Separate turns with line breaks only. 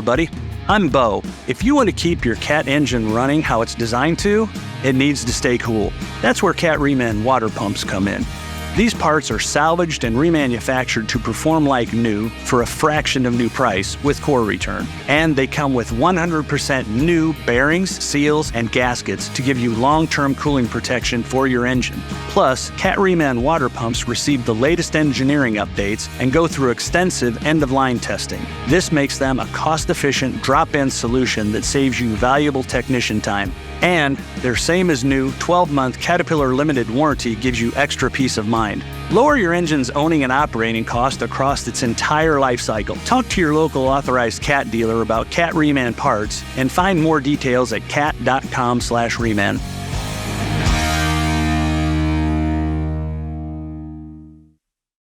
everybody. I'm Bo. If you want to keep your Cat engine running how it's designed to, it needs to stay cool. That's where Cat Reman water pumps come in. These parts are salvaged and remanufactured to perform like new for a fraction of new price with core return. And they come with 100% new bearings, seals, and gaskets to give you long-term cooling protection for your engine. Plus, Cat Reman water pumps receive the latest engineering updates and go through extensive end-of-line testing. This makes them a cost-efficient drop-in solution that saves you valuable technician time. And their same-as-new 12-month Caterpillar Limited warranty gives you extra peace of mind. Lower your engine's owning and operating cost across its entire life cycle. Talk to your local authorized Cat dealer about Cat Reman parts and find more details at cat.com/reman.